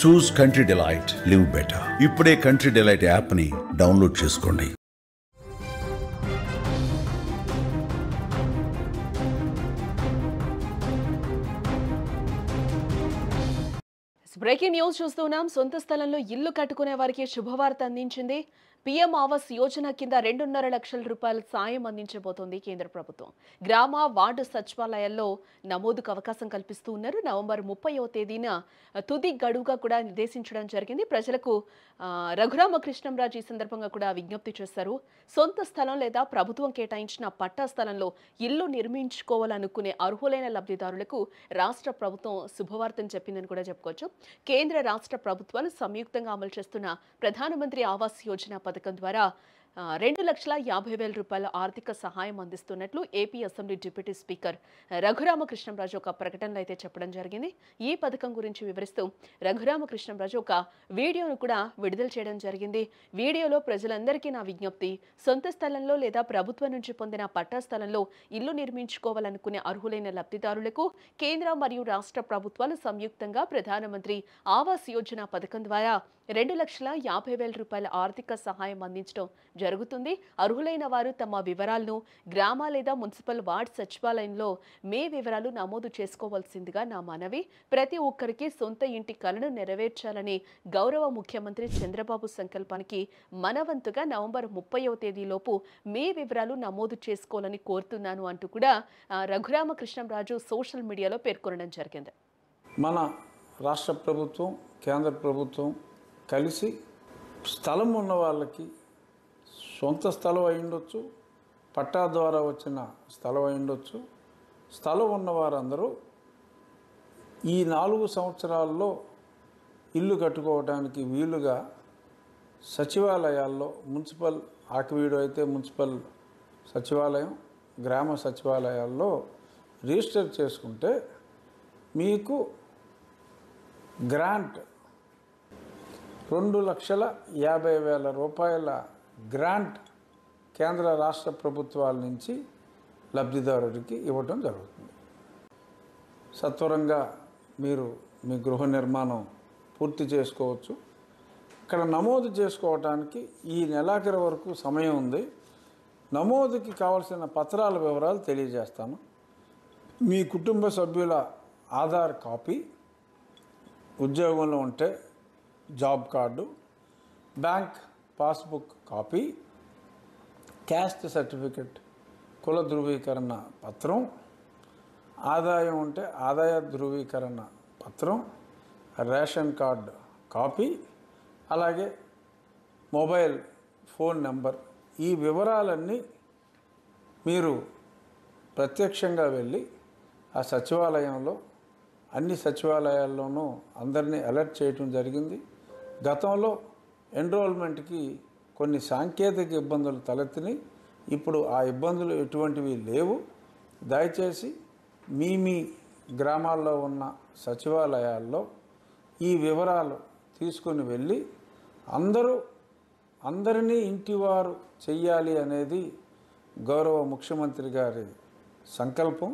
చూస్ country delight, live better. ఇప్పుడే country delight యాప్ని download చేసుకోండి. బ్రేకింగ్ న్యూస్ చూస్తున్నాం. సొంత స్థలంలో ఇల్లు కట్టుకునే వారికి శుభవార్త అందించింది. పీఎం ఆవాస్ యోజన కింద 2.5 లక్షల రూపాయల సాయం అందించబోతోంది కేంద్ర ప్రభుత్వం. గ్రామ వార్డు సచివాలయాల్లో నమోదుకు అవకాశం కల్పిస్తూ ఉన్నారు. నవంబర్ 30వ తేదీన తుది గడువుగా కూడా నిర్దేశించడం జరిగింది. ప్రజలకు రఘురామకృష్ణంరాజు ఈ సందర్భంగా కూడా విజ్ఞప్తి చేశారు. సొంత స్థలం లేదా ప్రభుత్వం కేటాయించిన పట్టా స్థలంలో ఇల్లు నిర్మించుకోవాలనుకునే అర్హులైన లబ్ధిదారులకు రాష్ట్ర ప్రభుత్వం శుభవార్తను చెప్పిందని కూడా చెప్పుకోవచ్చు. కేంద్ర రాష్ట్ర ప్రభుత్వాలు సంయుక్తంగా అమలు చేస్తున్న ప్రధానమంత్రి ఆవాస్ యోజన పథకం ద్వారా 2,50,000 రూపాయల ఆర్థిక సహాయం అందిస్తున్నట్లు AP assembly deputy speaker Raghuramakrishnamraju ఒక ప్రకటనలో అయితే చెప్పడం జరిగింది. ఈ పథకం గురించి వివరిస్తూ రఘురామకృష్ణంరాజు ఒక వీడియోను కూడా విడుదల చేయడం జరిగింది. వీడియోలో ప్రజలందరికీ నా విజ్ఞప్తి, సొంత స్థలంలో లేదా ప్రభుత్వం నుంచి పొందిన పట్టా స్థలంలో ఇల్లు నిర్మించుకోవాలనుకునే అర్హులైన లబ్ధిదారులకు కేంద్ర మరియు రాష్ట్ర ప్రభుత్వాలు సంయుక్తంగా ప్రధానమంత్రి ఆవాస్ యోజన పథకం ద్వారా 2,50,000 రూపాయల ఆర్థిక సహాయం అందించడం జరుగుతుంది. అర్హులైన వారు తమ వివరాలను గ్రామ లేదా మున్సిపల్ వార్డ్ సచివాలయంలో మే వివరాలు నమోదు చేసుకోవాల్సిందిగా నా మనవి. ప్రతి ఒక్కరికి సొంత ఇంటి కలను నెరవేర్చాలని గౌరవ ముఖ్యమంత్రి చంద్రబాబు సంకల్పానికి మనవంతుగా నవంబర్ 30వ తేదీలోపు మే వివరాలు నమోదు చేసుకోవాలని కోరుతున్నాను అంటూ కూడా రఘురామకృష్ణంరాజు సోషల్ మీడియాలో పేర్కొనడం జరిగింది. మన రాష్ట్ర ప్రభుత్వం, కేంద్ర ప్రభుత్వం కలిసి స్థలం ఉన్న వాళ్ళకి సొంత స్థలం అయి ఉండొచ్చు, పట్టా ద్వారా వచ్చిన స్థలం అయి ఉండొచ్చు. స్థలం ఉన్న వారందరూ ఈ 4 సంవత్సరాల్లో ఇల్లు కట్టుకోవడానికి వీలుగా సచివాలయాల్లో, మున్సిపల్ ఆకివీడు అయితే మున్సిపల్ సచివాలయం, గ్రామ సచివాలయాల్లో రిజిస్టర్ చేసుకుంటే మీకు గ్రాంట్ 2,50,000 రూపాయల గ్రాంట్ కేంద్ర రాష్ట్ర ప్రభుత్వాల నుంచి లబ్ధిదారుడికి ఇవ్వటం జరుగుతుంది. సత్వరంగా మీరు మీ గృహ నిర్మాణం పూర్తి చేసుకోవచ్చు. ఇక్కడ నమోదు చేసుకోవటానికి ఈ నెలాఖరు వరకు సమయం ఉంది. నమోదుకి కావాల్సిన పత్రాల వివరాలు తెలియజేస్తాను. మీ కుటుంబ సభ్యుల ఆధార్ కాపీ, ఉద్యోగంలో ఉంటే job card, bank passbook copy, caste certificate, కుల ధృవీకరణ పత్రం, ఆదాయం ఉంటే ఆదాయ ధృవీకరణ పత్రం, రేషన్ కార్డు కాపీ, అలాగే మొబైల్ ఫోన్ నెంబర్. ఈ వివరాలన్నీ మీరు ప్రత్యక్షంగా వెళ్ళి ఆ సచివాలయంలో, అన్ని సచివాలయాల్లోనూ అందరినీ అలర్ట్ చేయటం జరిగింది. గతంలో ఎన్రోల్మెంట్కి కొన్ని సాంకేతిక ఇబ్బందులు తలెత్తినాయి. ఇప్పుడు ఆ ఇబ్బందులు ఎటువంటివి లేవు. దయచేసి మీ గ్రామాల్లో ఉన్న సచివాలయాల్లో ఈ వివరాలు తీసుకొని వెళ్ళి అందరినీ ఇంటివారు చెయ్యాలి అనేది గౌరవ ముఖ్యమంత్రి గారి సంకల్పం.